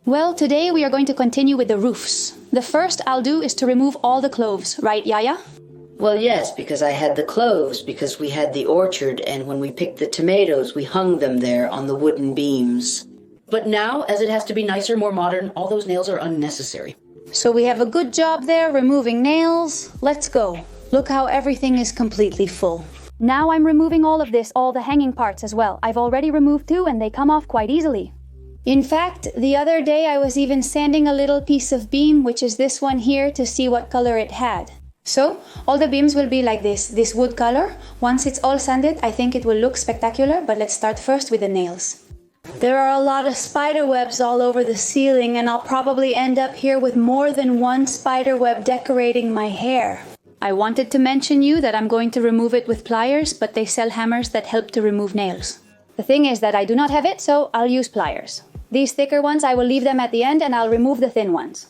Well, today we are going to continue with the roofs. The first I'll do is to remove all the cloves, right, Yaya? Well, yes, because I had the cloves, because we had the orchard, and when we picked the tomatoes, we hung them there on the wooden beams. But now, as it has to be nicer, more modern, all those nails are unnecessary. So we have a good job there, removing nails. Let's go. Look how everything is completely full. Now I'm removing all of this, all the hanging parts as well. I've already removed 2 and they come off quite easily. In fact, the other day I was even sanding a little piece of beam, which is this one here, to see what color it had. So, all the beams will be like this wood color. Once it's all sanded, I think it will look spectacular, but let's start first with the nails. There are a lot of spider webs all over the ceiling, and I'll probably end up here with more than one spider web decorating my hair. I wanted to mention you that I'm going to remove it with pliers, but they sell hammers that help to remove nails. The thing is that I do not have it, so I'll use pliers. These thicker ones, I will leave them at the end and I'll remove the thin ones.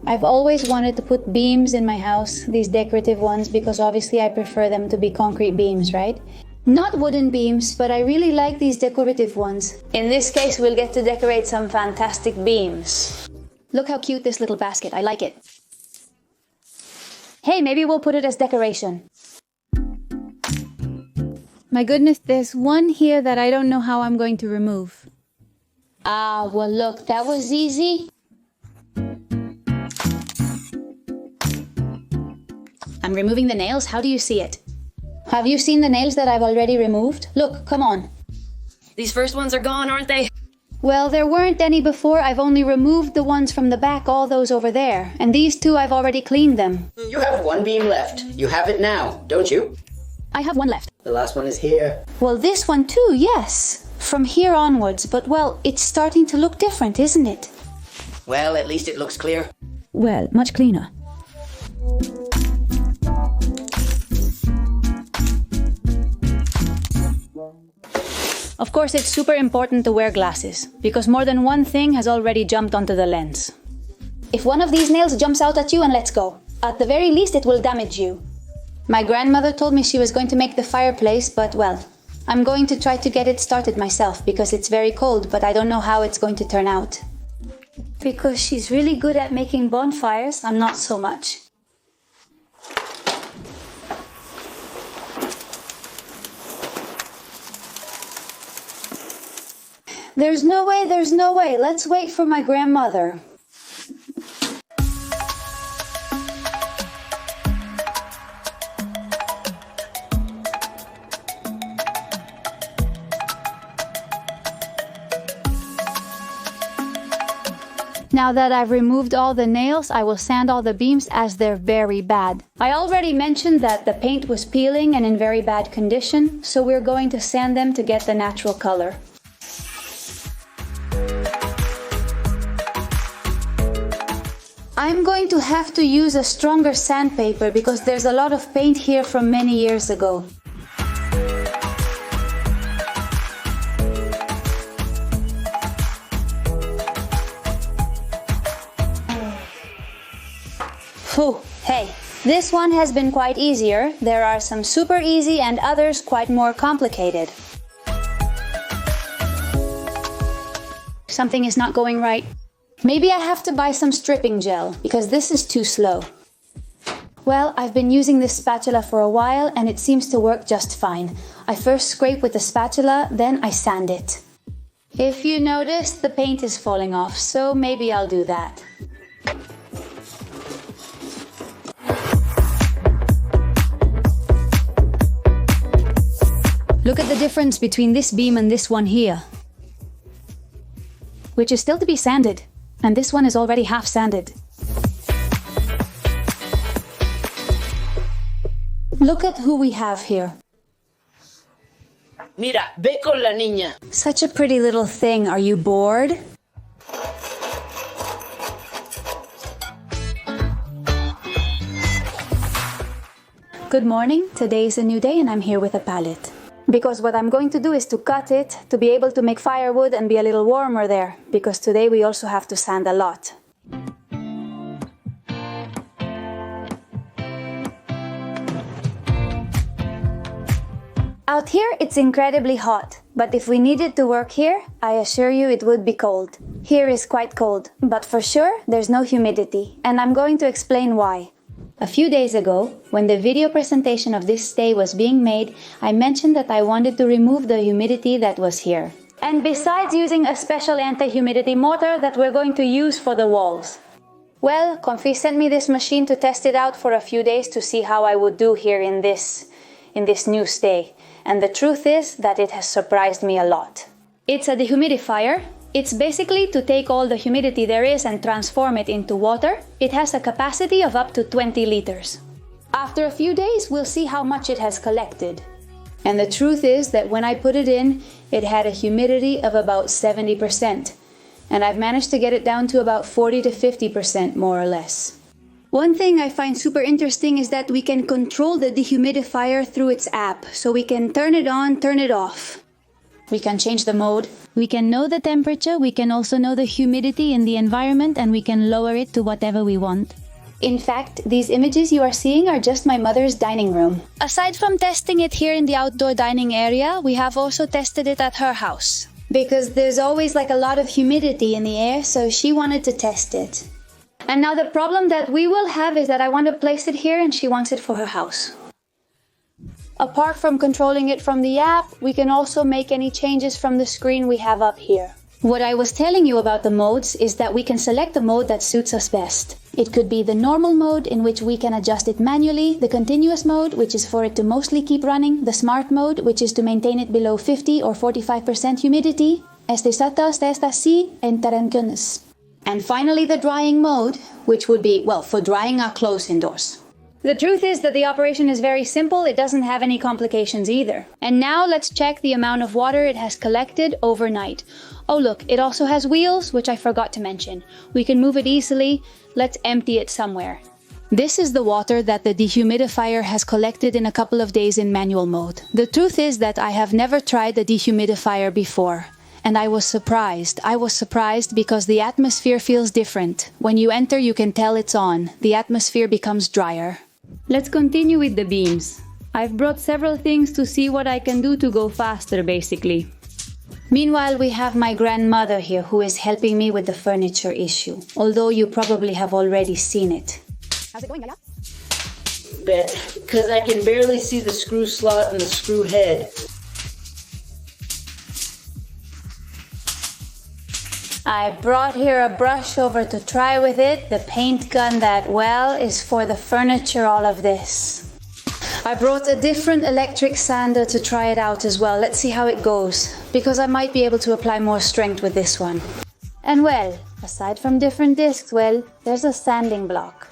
I've always wanted to put beams in my house, these decorative ones, because obviously I prefer them to be concrete beams, right? Not wooden beams, but I really like these decorative ones. In this case, we'll get to decorate some fantastic beams. Look how cute this little basket, I like it. Hey, maybe we'll put it as decoration. My goodness, there's one here that I don't know how I'm going to remove. Ah, well look, that was easy. I'm removing the nails. How do you see it? Have you seen the nails that I've already removed? Look, come on. These first ones are gone, aren't they? Well, there weren't any before. I've only removed the ones from the back, all those over there. And these 2, I've already cleaned them. You have 1 beam left. You have it now, don't you? I have 1 left. The last one is here. Well, this one too, yes. From here onwards. But, well, it's starting to look different, isn't it? Well, at least it looks clear. Well, much cleaner. Of course, it's super important to wear glasses, because more than one thing has already jumped onto the lens. If one of these nails jumps out at you, and let's go. At the very least, it will damage you. My grandmother told me she was going to make the fireplace, but well, I'm going to try to get it started myself, because it's very cold, but I don't know how it's going to turn out. Because she's really good at making bonfires, I'm not so much. There's no way. Let's wait for my grandmother. Now that I've removed all the nails, I will sand all the beams as they're very bad. I already mentioned that the paint was peeling and in very bad condition, so we're going to sand them to get the natural color. I'm going to have to use a stronger sandpaper because there's a lot of paint here from many years ago. Phew, hey, this one has been quite easier. There are some super easy and others quite more complicated. Something is not going right. Maybe I have to buy some stripping gel, because this is too slow. Well, I've been using this spatula for a while and it seems to work just fine. I first scrape with the spatula, then I sand it. If you notice, the paint is falling off, so maybe I'll do that. Look at the difference between this beam and this one here, which is still to be sanded. And this one is already half sanded. Look at who we have here. Mira, ve con la niña. Such a pretty little thing. Are you bored? Good morning. Today is a new day and I'm here with a palette. Because what I'm going to do is to cut it to be able to make firewood and be a little warmer there. Because today we also have to sand a lot. Out here, it's incredibly hot, but if we needed to work here, I assure you it would be cold. Here is quite cold, but for sure, there's no humidity, and I'm going to explain why. A few days ago, when the video presentation of this stay was being made, I mentioned that I wanted to remove the humidity that was here. And besides using a special anti-humidity mortar that we're going to use for the walls. Well, Confi sent me this machine to test it out for a few days to see how I would do here in this new stay. And the truth is that it has surprised me a lot. It's a dehumidifier. It's basically to take all the humidity there is and transform it into water. It has a capacity of up to 20 liters. After a few days, we'll see how much it has collected. And the truth is that when I put it in, it had a humidity of about 70%. And I've managed to get it down to about 40 to 50% more or less. One thing I find super interesting is that we can control the dehumidifier through its app. So we can turn it on, turn it off. We can change the mode. We can know the temperature, we can also know the humidity in the environment, and we can lower it to whatever we want. In fact, these images you are seeing are just my mother's dining room. Aside from testing it here in the outdoor dining area, we have also tested it at her house. Because there's always like a lot of humidity in the air, so she wanted to test it. And now the problem that we will have is that I want to place it here and she wants it for her house. Apart from controlling it from the app, we can also make any changes from the screen we have up here. What I was telling you about the modes is that we can select the mode that suits us best. It could be the normal mode, in which we can adjust it manually, the continuous mode, which is for it to mostly keep running, the smart mode, which is to maintain it below 50 or 45% humidity, and finally the drying mode, which would be, well, for drying our clothes indoors. The truth is that the operation is very simple, it doesn't have any complications either. And now let's check the amount of water it has collected overnight. Oh look, it also has wheels, which I forgot to mention. We can move it easily, let's empty it somewhere. This is the water that the dehumidifier has collected in a couple of days in manual mode. The truth is that I have never tried the dehumidifier before. And I was surprised. I was surprised because the atmosphere feels different. When you enter, you can tell it's on. The atmosphere becomes drier. Let's continue with the beams. I've brought several things to see what I can do to go faster, basically. Meanwhile, we have my grandmother here who is helping me with the furniture issue, although you probably have already seen it. How's it going, Yaya? Bet, because I can barely see the screw slot and the screw head. I brought here a brush over to try with it. The paint gun that, well, is for the furniture, all of this. I brought a different electric sander to try it out as well. Let's see how it goes, because I might be able to apply more strength with this one. And well, aside from different discs, well, there's a sanding block.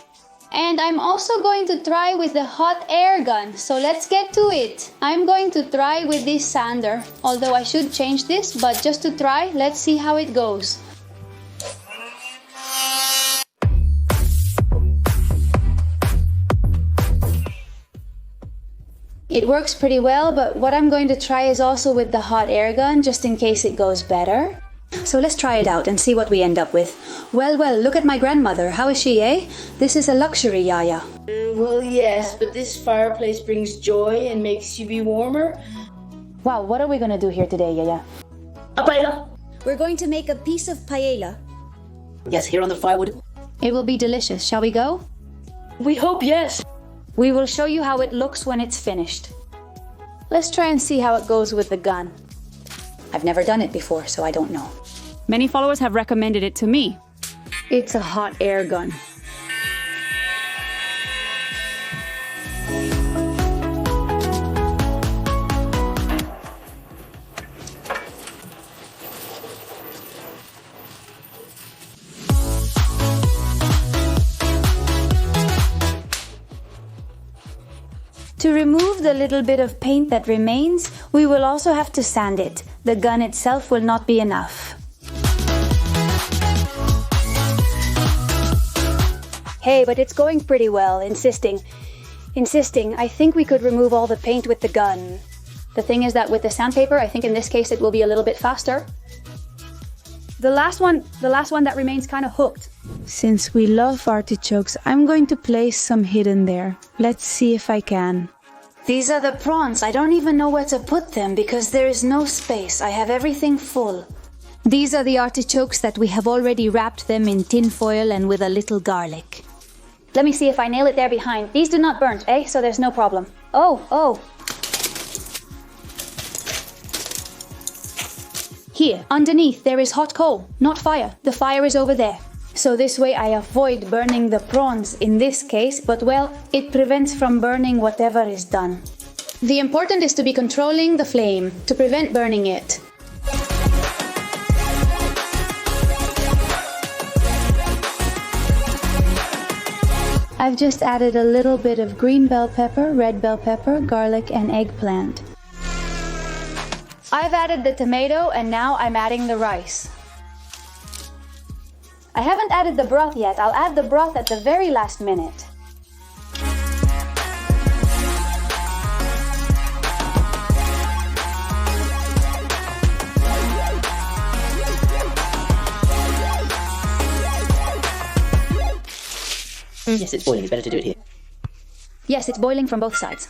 And I'm also going to try with the hot air gun, so let's get to it. I'm going to try with this sander, although I should change this, but just to try, let's see how it goes. It works pretty well, but what I'm going to try is also with the hot air gun, just in case it goes better. So let's try it out and see what we end up with. Well, look at my grandmother. How is she, eh? This is a luxury, Yaya. Well, yes, but this fireplace brings joy and makes you be warmer. Wow, what are we gonna do here today, Yaya? A paella. We're going to make a piece of paella. Yes, here on the firewood. It will be delicious. Shall we go? We hope yes. We will show you how it looks when it's finished. Let's try and see how it goes with the gun. I've never done it before, so I don't know. Many followers have recommended it to me. It's a hot air gun. To remove the little bit of paint that remains, we will also have to sand it. The gun itself will not be enough. Hey, but it's going pretty well, insisting. I think we could remove all the paint with the gun. The thing is that with the sandpaper, I think in this case it will be a little bit faster. The last one that remains kind of hooked. Since we love artichokes, I'm going to place some hidden there. Let's see if I can. These are the prawns. I don't even know where to put them because there is no space. I have everything full. These are the artichokes that we have already wrapped them in tin foil and with a little garlic. Let me see if I nail it there behind. These do not burn, eh? So there's no problem. Oh. Here, underneath, there is hot coal, not fire. The fire is over there. So this way I avoid burning the prawns in this case, but well, it prevents from burning whatever is done. The important is to be controlling the flame to prevent burning it. I've just added a little bit of green bell pepper, red bell pepper, garlic, and eggplant. I've added the tomato and now I'm adding the rice. I haven't added the broth yet. I'll add the broth at the very last minute. Yes, it's boiling. It's better to do it here. Yes, it's boiling from both sides.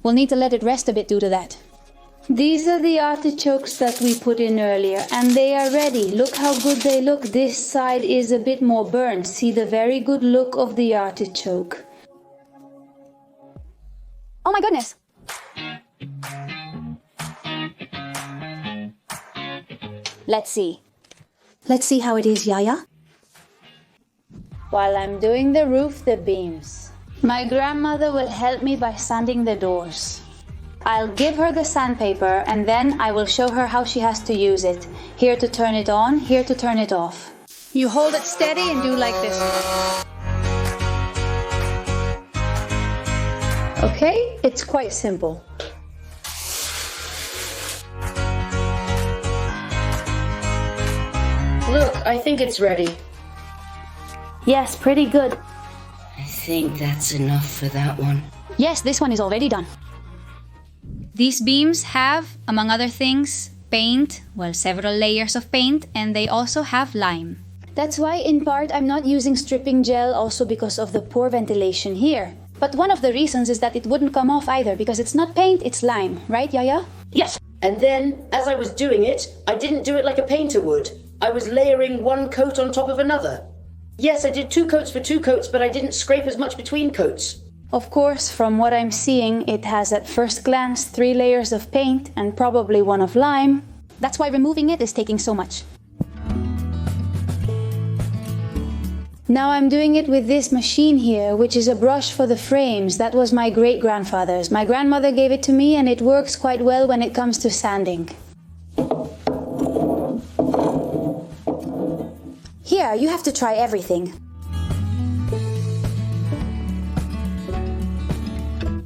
We'll need to let it rest a bit due to that. These are the artichokes that we put in earlier, and they are ready. Look how good they look. This side is a bit more burned. See the very good look of the artichoke. Oh my goodness! Let's see. Let's see how it is, Yaya. While I'm doing the roof, the beams, my grandmother will help me by sanding the doors. I'll give her the sandpaper and then I will show her how she has to use it. Here to turn it on, here to turn it off. You hold it steady and do like this. Okay, it's quite simple. Look, I think it's ready. Yes, pretty good. I think that's enough for that one. Yes, this one is already done. These beams have, among other things, paint, well, several layers of paint, and they also have lime. That's why, in part, I'm not using stripping gel, also because of the poor ventilation here. But one of the reasons is that it wouldn't come off either, because it's not paint, it's lime. Right, Yaya? Yes. And then, as I was doing it, I didn't do it like a painter would. I was layering one coat on top of another. Yes, I did 2 coats for 2 coats, but I didn't scrape as much between coats. Of course, from what I'm seeing, it has at first glance 3 layers of paint and probably 1 of lime. That's why removing it is taking so much. Now I'm doing it with this machine here, which is a brush for the frames. That was my great-grandfather's. My grandmother gave it to me and it works quite well when it comes to sanding. Here, you have to try everything.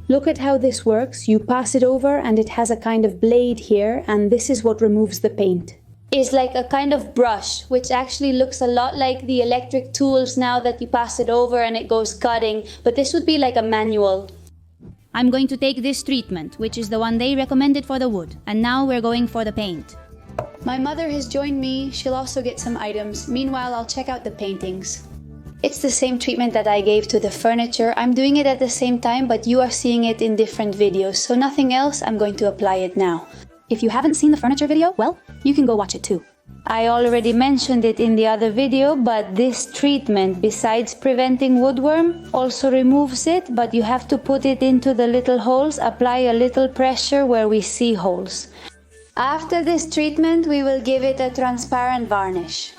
Look at how this works. You pass it over and it has a kind of blade here, and this is what removes the paint. It's like a kind of brush, which actually looks a lot like the electric tools now that you pass it over and it goes cutting, but this would be like a manual. I'm going to take this treatment, which is the one they recommended for the wood, and now we're going for the paint. My mother has joined me. She'll also get some items. Meanwhile, I'll check out the paintings. It's the same treatment that I gave to the furniture. I'm doing it at the same time, but you are seeing it in different videos, so nothing else. I'm going to apply it now. If you haven't seen the furniture video, well, you can go watch it too. I already mentioned it in the other video, but this treatment, besides preventing woodworm, also removes it, but you have to put it into the little holes, apply a little pressure where we see holes. After this treatment, we will give it a transparent varnish.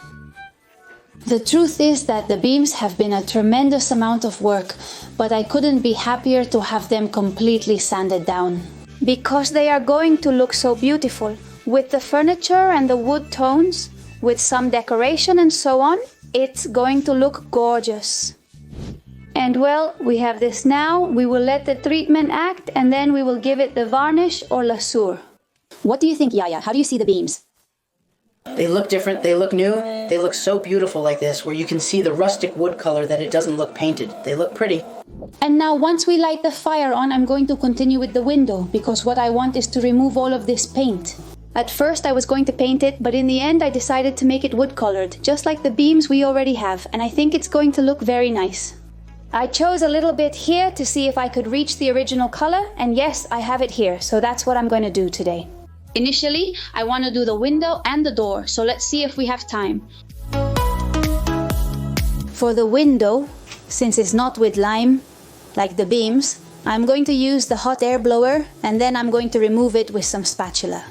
The truth is that the beams have been a tremendous amount of work, but I couldn't be happier to have them completely sanded down. Because they are going to look so beautiful. With the furniture and the wood tones, with some decoration and so on, it's going to look gorgeous. And well, we have this now. We will let the treatment act and then we will give it the varnish or lasur. What do you think, Yaya? How do you see the beams? They look different, they look new, they look so beautiful like this, where you can see the rustic wood color that it doesn't look painted. They look pretty. And now once we light the fire on, I'm going to continue with the window, because what I want is to remove all of this paint. At first I was going to paint it, but in the end I decided to make it wood colored, just like the beams we already have, and I think it's going to look very nice. I chose a little bit here to see if I could reach the original color, and yes, I have it here, so that's what I'm going to do today. Initially, I want to do the window and the door, so let's see if we have time. For the window, since it's not with lime, like the beams, I'm going to use the hot air blower, and then I'm going to remove it with some spatula.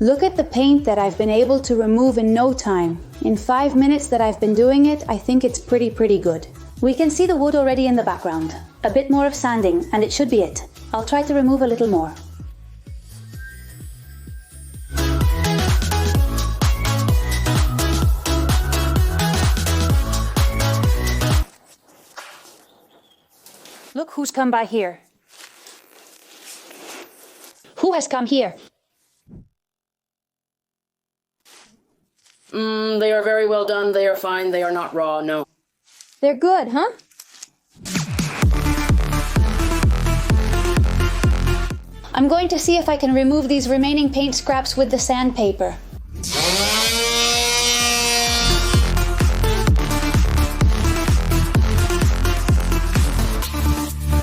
Look at the paint that I've been able to remove in no time. In 5 minutes that I've been doing it, I think it's pretty good. We can see the wood already in the background. A bit more of sanding, and it should be it. I'll try to remove a little more. Look who's come by here. Who has come here? They are very well done. They are fine. They are not raw, no. They're good, huh? I'm going to see if I can remove these remaining paint scraps with the sandpaper.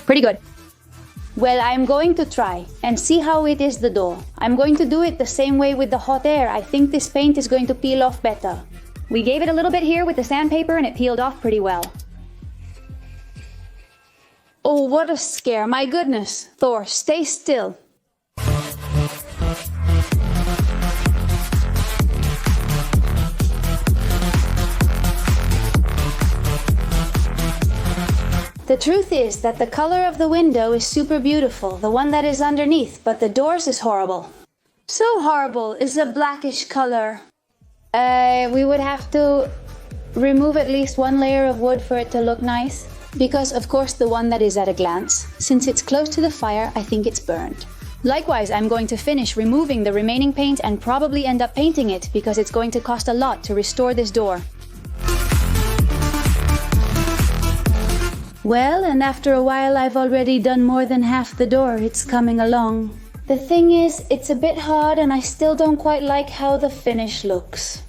Pretty good. Well, I'm going to try and see how it is the door. I'm going to do it the same way with the hot air. I think this paint is going to peel off better. We gave it a little bit here with the sandpaper and it peeled off pretty well. Oh, what a scare. My goodness. Thor, stay still. The truth is that the color of the window is super beautiful, the one that is underneath, but the doors is horrible. So horrible, it's a blackish color. We would have to remove at least one layer of wood for it to look nice. Because of course the one that is at a glance, since it's close to the fire, I think it's burned. Likewise, I'm going to finish removing the remaining paint and probably end up painting it because it's going to cost a lot to restore this door. Well, and after a while I've already done more than half the door. It's coming along. The thing is, it's a bit hard and I still don't quite like how the finish looks.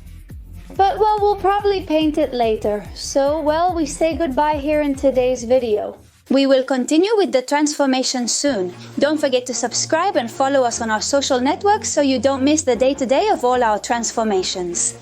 But well, we'll probably paint it later. So, well, we say goodbye here in today's video. We will continue with the transformation soon. Don't forget to subscribe and follow us on our social networks so you don't miss the day-to-day of all our transformations.